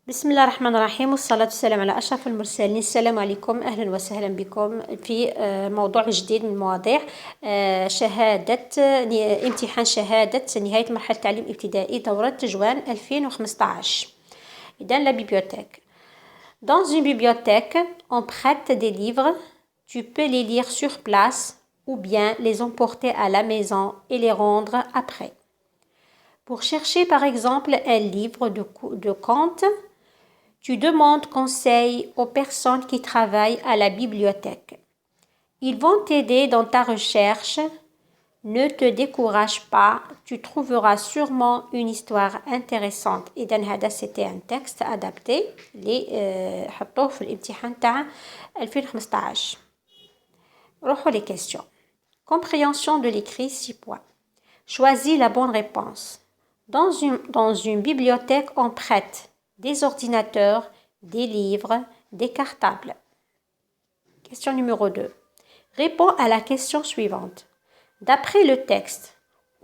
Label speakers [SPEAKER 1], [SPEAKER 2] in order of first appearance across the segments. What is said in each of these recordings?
[SPEAKER 1] بسم الله الرحمن الرحيم والصلاة والسلام على أشرف المرسلين. السلام عليكم، أهلا وسهلا بكم في موضوع جديد من مواضيع شهادة امتحان شهادة نهاية مرحلة التعليم الابتدائي دورة جوان 2015. إذن la bibliothèque. Dans une bibliothèque, on prête des livres. Tu peux les lire sur place ou bien les emporter à la maison et les rendre après. Pour chercher par exemple un livre de contes, tu demandes conseil aux personnes qui travaillent à la bibliothèque. Ils vont t'aider dans ta recherche. Ne te décourage pas, tu trouveras sûrement une histoire intéressante. إذن هذا c'était un texte adapté اللي حطوه في الامتحان تاع 2015. نروحوا les questions. Compréhension de l'écrit 6 points. Choisis la bonne réponse. Dans une bibliothèque, on prête des ordinateurs, des livres, des cartables. Question numéro 2. Réponds à la question suivante. D'après le texte,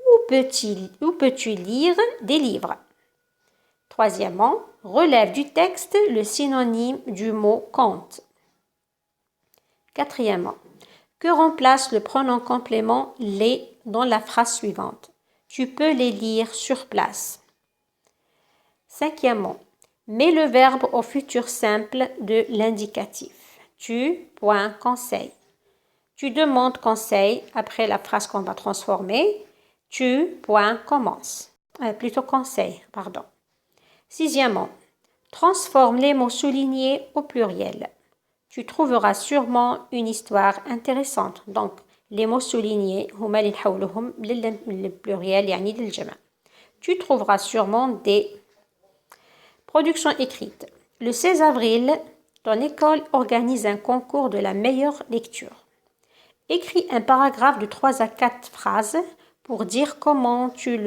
[SPEAKER 1] où peux-tu lire des livres? Troisièmement, relève du texte le synonyme du mot conte. Quatrièmement, que remplace le pronom complément les dans la phrase suivante? Tu peux les lire sur place. Cinquièmement, mets le verbe au futur simple de l'indicatif. Tu, point, conseil. Tu demandes conseil après la phrase qu'on va transformer. Tu, point, commence. Plutôt conseil, pardon. Sixièmement, transforme les mots soulignés au pluriel. Tu trouveras sûrement une histoire intéressante. Donc, les mots soulignés, هما اللي نحولوهم للpluriel يعني للجمع. Tu trouveras sûrement des productions écrites. Le 16 avril, ton école organise un concours de la meilleure lecture. Écris un paragraphe de 3 à 4 phrases pour dire comment tu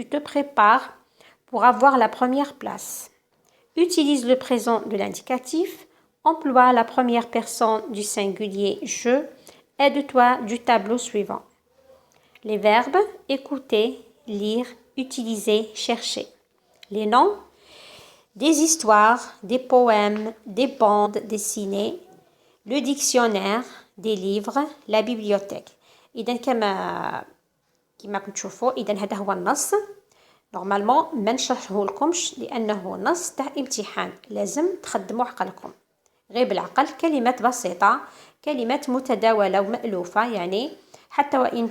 [SPEAKER 1] te prépares pour avoir la première place. Utilise le présent de l'indicatif. Emploie la première personne du singulier « je ». Aide-toi du tableau suivant. Les verbes écouter, lire, utiliser, chercher. Les noms des histoires, des poèmes, des bandes dessinées, le dictionnaire, des livres, la bibliothèque. إذا كما كنتم تشوفوا إذا هذا هو النص. نورمالمون ما نشرحه لكمش لأنه نص تاع امتحان لازم تخدموا عقلكم. غير بالعقل كلمات بسيطة كلمات متداولة ومألوفة يعني حتى وإن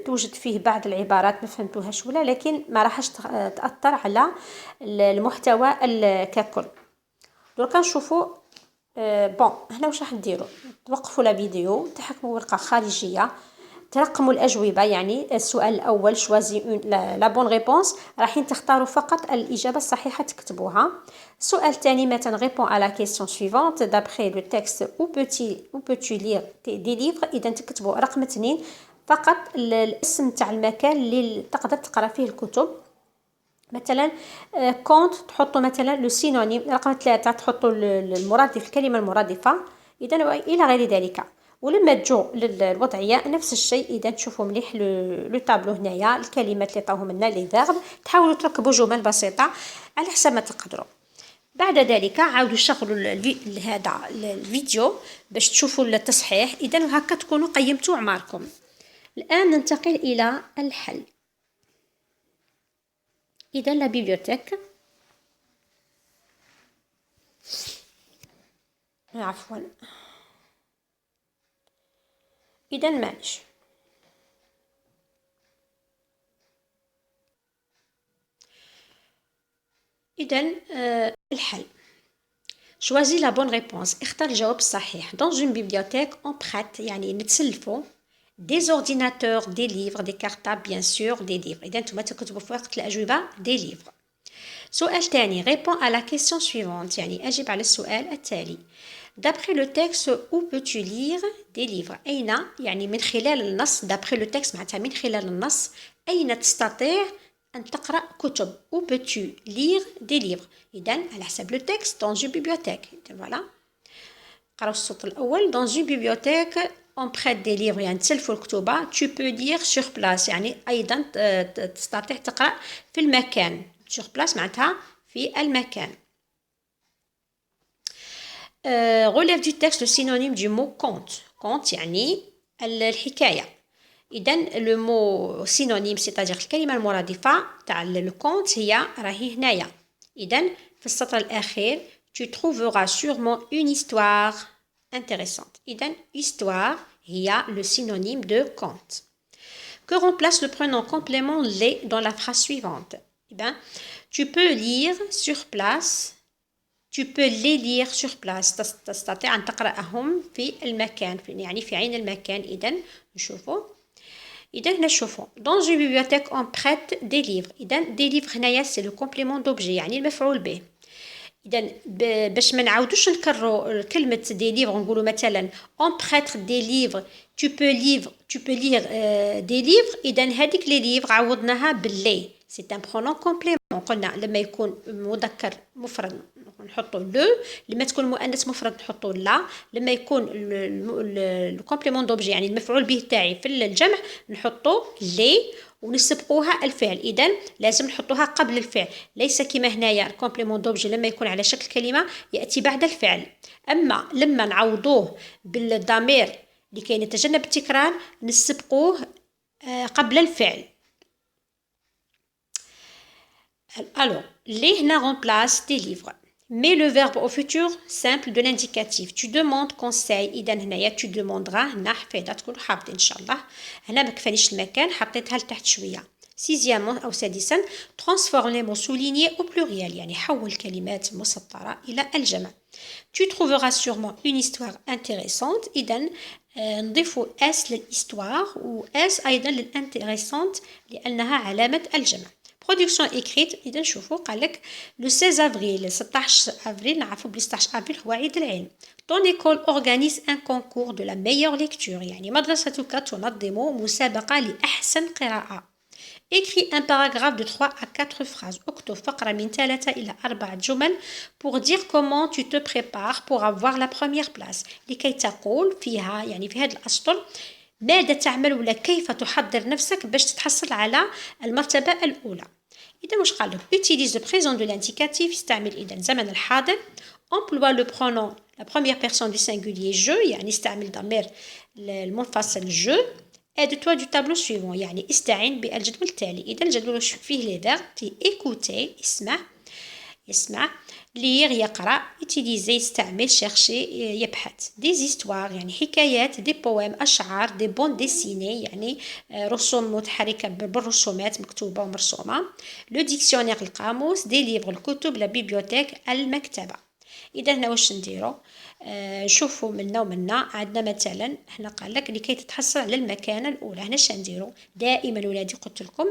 [SPEAKER 1] توجد فيه بعض العبارات ما فهمتوهاش ولا لكن ما راحش تأثر على المحتوى ككل. دركا نشوفوا هنا واش راح نديروا توقفوا لا فيديو تحكموا ورقة خارجية ترقموا الأجوبة يعني السؤال الأول شوازي لا بون ريبونس راحين تختاروا فقط الإجابة الصحيحة تكتبوها. السؤال الثاني مثلا répond à la question suivante d'après le texte où peux-tu lire des livres. إذا تكتبوا رقم 2 فقط الاسم تاع المكان اللي تقدر تقرأ فيه الكتب. مثلا كونت تحطوا مثلا لو سينونيم. رقم 3 تحطوا المرادف الكلمة المرادفة. إذا إلى غير ذلك. ولما تجو للوضعية نفس الشيء. إذا تشوفوا مليح لو تابلو هنايا الكلمات اللي طاوهم لنا لي فيرب تحاولوا تركبوا جمل بسيطة على حسب ما تقدروا. بعد ذلك عاودوا شغلوا هذا الفيديو باش تشوفوا التصحيح. إذا هكا تكونوا قيمتوا أعماركم. الآن ننتقل إلى الحل. إذا لا بيبليوتيك عفوا إذا مانش إذا الحل. Choisis la bonne réponse. اختار الجواب الصحيح. Dans une bibliothèque on prête يعني نتسلفوا des ordinateurs, des livres, des cartables bien sûr, des livres. إذا نتوما تكتبوا في وقت الأجوبة des livres. سؤال ثاني réponds à la question suivante يعني أجب على السؤال التالي. D'après le texte où peux-tu lire des livres. أين يعني من خلال النص. d'après le texte معناتها من خلال النص أين تستطيع أن تقرأ كتب. où peux-tu lire des livres. إذا على حسب le texte dans une bibliothèque. voilà. قراو السطر الأول dans une bibliothèque on prête des livres يعني تسلفوا الكتب. tu peux lire sur place يعني أيضا تستطيع تقرأ في المكان. sur place معناتها في المكان. relève du texte le synonyme du mot conte. Conte يعني الحكاية. إذا le mot synonyme c'est-à-dire الكلمة المرادفة تاع الكونت هي راهي هنايا. إذا في السطر الأخير tu trouveras sûrement une histoire intéressante. إذا histoire هي le synonyme de conte. Que remplace le pronom complément les dans la phrase suivante? Eh bien, tu peux lire sur place. Tu peux les lire sur place. تستطيع أن تقرأهم في المكان يعني في عين المكان. إذا نشوفوا. إذا هنا شوفوا. Dans une bibliothèque on prête des livres. إذا des livres هنايا c'est le complément d'objet يعني المفعول به. إذا باش ما نعاودوش نكرروا كلمة des livres نقولوا مثلا on prête des livres tu peux lire des livres. إذا هذيك les livres عوضناها باللي. C'est un pronom complément. قلنا لما يكون مذكر مفرد نحطوا لو، لما تكون مؤنث مفرد نحطوا لا، لما يكون الكومبليمون دوبجي يعني المفعول به تاعي في الجمع نحطوا لي ونسبقوها الفعل. إذا لازم نحطوها قبل الفعل، ليس كما هنايا الكومبليمون دوبجي لما يكون على شكل كلمة يأتي بعد الفعل. أما لما نعوضوه بالضمير لكي نتجنب التكرار نسبقوه قبل الفعل. Alors, les hna remplace des livres. Mets le verbe au futur simple de l'indicatif. Tu demandes conseil. إذا هنايا tu demanderas هنا حفيظة تكون حافظة إن شاء الله. هنا ما كفانيش المكان حطيتها لتحت شوية. Sixièmement أو سادسا transforme les mots soulignés au pluriel يعني حول كلمات مسطرة إلى الجمع. Tu trouveras sûrement une histoire intéressante. إذا نضيف اس للhistoire و اس أيضا للintéressante لأنها علامة الجمع. Production écrite إذا نشوفوا قال لك le 16 avril 16 avril نعرفوا بلي 16 avril هو عيد العلم. Ton école organise un concours de la meilleure lecture يعني مدرستك تنظم مسابقة لأحسن قراءة. Écris un paragraphe de 3 à 4 phrases. اكتب فقرة من 3 إلى 4 جمل pour dire comment tu te prépares pour avoir la première place. لكي تقول فيها يعني في هذا الأسطر ماذا تعمل ولا كيف تحضر نفسك باش تتحصل على المرتبة الأولى. إذا واش قال لك utilise le présent de l'indicatif استعمل إذا زمن الحاضر. emploie le pronom la première personne du singulier je يعني استعمل ضمير المنفصل je. aide-toi du tableau suivant يعني استعين بالجدول التالي. إذا الجدول فيه les verbes فيه écouter يسمع lire يقرأ utiliser يستعمل chercher يبحث des histoires يعني حكايات des poèmes أشعار des bandes dessinées يعني رسوم متحركة بالرسومات مكتوبة ومرسومة le dictionnaire القاموس des livres الكتب la bibliothèque المكتبة. إذا هنا واش نديرو شوفوا منا ومنا عندنا مثلا هنا قال لك لكي تتحصل على المكانة الأولى. هنا شنو نديرو دائما ولادي قلت لكم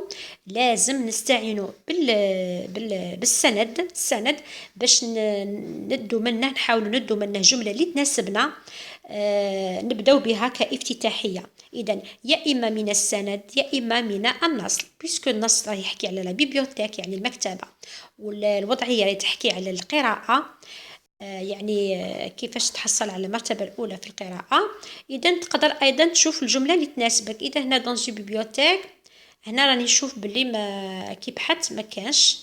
[SPEAKER 1] لازم نستعينوا بالسند باش ندو منه نحاولوا ندو منه جملة اللي تناسبنا نبداو بها كافتتاحية. إذا يا إما من السند يا إما من النص بيسكو النص راه يحكي على لا بيبيوتيك يعني المكتبة والوضعية اللي تحكي على القراءة يعني كيفاش تحصل على المرتبة الأولى في القراءة. إذا تقدر أيضا تشوف الجملة اللي تناسبك. إذا هنا dans une bibliothèque هنا راني نشوف بلي ما كي بحثت ما كانش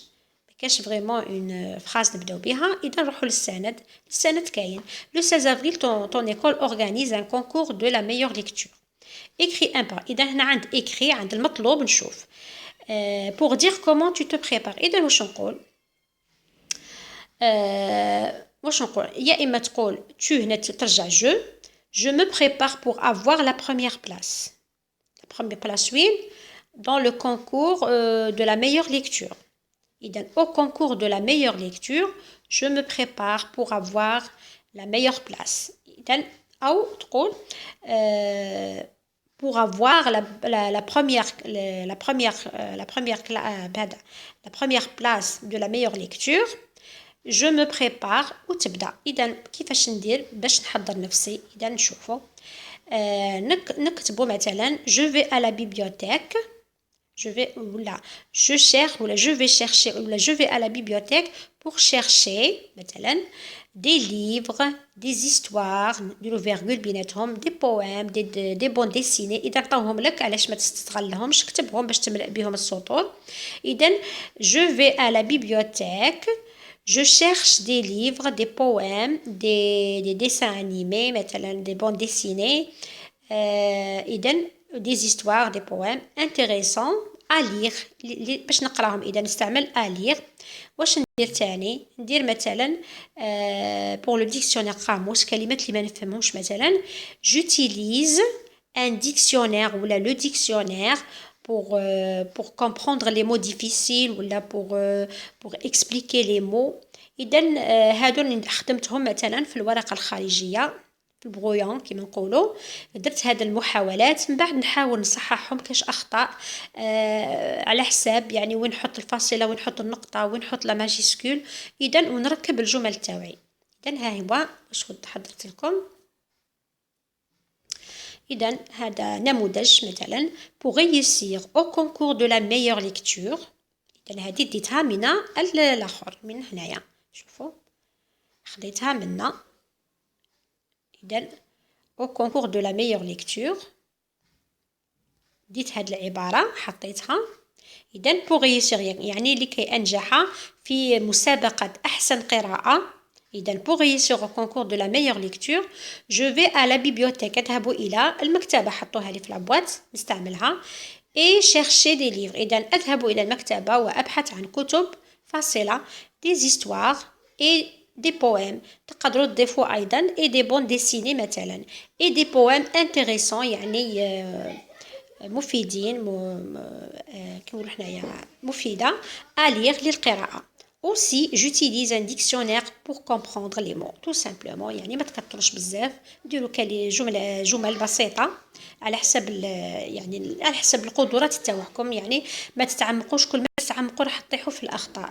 [SPEAKER 1] فريمون اون فراز نبداو بها. إذا نروحوا للسند كاين le 16 avril ton école organise un concours de la meilleure lecture. écris un par. إذا هنا عند écrit عند المطلوب نشوف pour dire comment tu te prépares. إذا واش نقول واش نقول يا إما تقول tu هنا ترجع je me prépare pour avoir la première place. La première place وين dans le concours de la meilleure lecture. إذا au concours de la meilleure lecture je me prépare pour avoir la meilleure place. إذا أو تقول pour avoir la première place de la meilleure lecture je me prépare وتبدأ. إذا كيفاش ندير باش نحضر نفسي. إذا نشوفوا نكتبوا مثلا je vais à la bibliothèque je vais chercher ولا je vais à la bibliothèque pour chercher مثلا des livres des histoires نديرو فيرغول بيناتهم des poèmes des bandes dessinées. إذا عطاوهم لك علاش ما تستغلهمش كتبهم باش تملأ بهم السطور. إذا je vais à la bibliothèque Je cherche des livres, des poèmes, des dessins animés, مثلا des bandes dessinées, إذن des histoires, des poèmes intéressants à lire. باش نقراهم إذا نستعمل à lire. واش ندير تاني؟ ندير مثلا pour le dictionnaire قاموس كلمات اللي ما نفهمهمش مثلا j'utilise un dictionnaire ou le dictionnaire pour comprendre les mots difficiles ou là pour expliquer les mots. إذا هادو خدمتهم مثلا في الورقة الخارجية في البرويون كما نقولوا. درت هاد المحاولات من بعد نحاول نصححهم كاش اخطاء على حساب يعني وين نحط الفاصله وين نحط النقطه وين نحط لا ماجيسكول اذا ونركب الجمل تاعي. اذا ها هو واش كنت حضرت لكم. اذا هذا نموذج مثلا pour réussir au concours de la meilleure lecture. اذا هذه ديتها من الاخر من هنايا شوفوا خديتها منا. إذن au concours de la meilleure lecture ديت هاد العبارة حطيتها. إذن pour réussir يعني لكي أنجح في مسابقة أحسن قراءة. إذن pour réussir au concours de la meilleure lecture je vais à la bibliothèque أذهب إلى المكتبة. حطوها لي في لابواط نستعملها. et chercher des livres إذن أذهب إلى المكتبة وأبحث عن كتب فاصلة des histoires et des poèmes. تقدروا تضيفوا أيضا et des bandes dessinées مثلا et des poèmes intéressants يعني مفيدين كما نقولوا حنايا مفيدة à lire للقراءة. aussi j'utilise un dictionnaire pour comprendre les mots tout simplement يعني ما تكثروش بزاف ديروا جمل بسيطة على حسب يعني على حسب القدرات تاعكم يعني ما تتعمقوش. كل ما تتعمقوا راح تطيحوا في الأخطاء.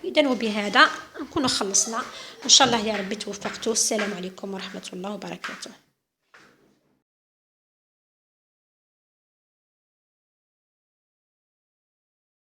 [SPEAKER 1] إذا وبهذا نكون خلصنا إن شاء الله يا ربي توفقتوا. السلام عليكم ورحمة الله وبركاته.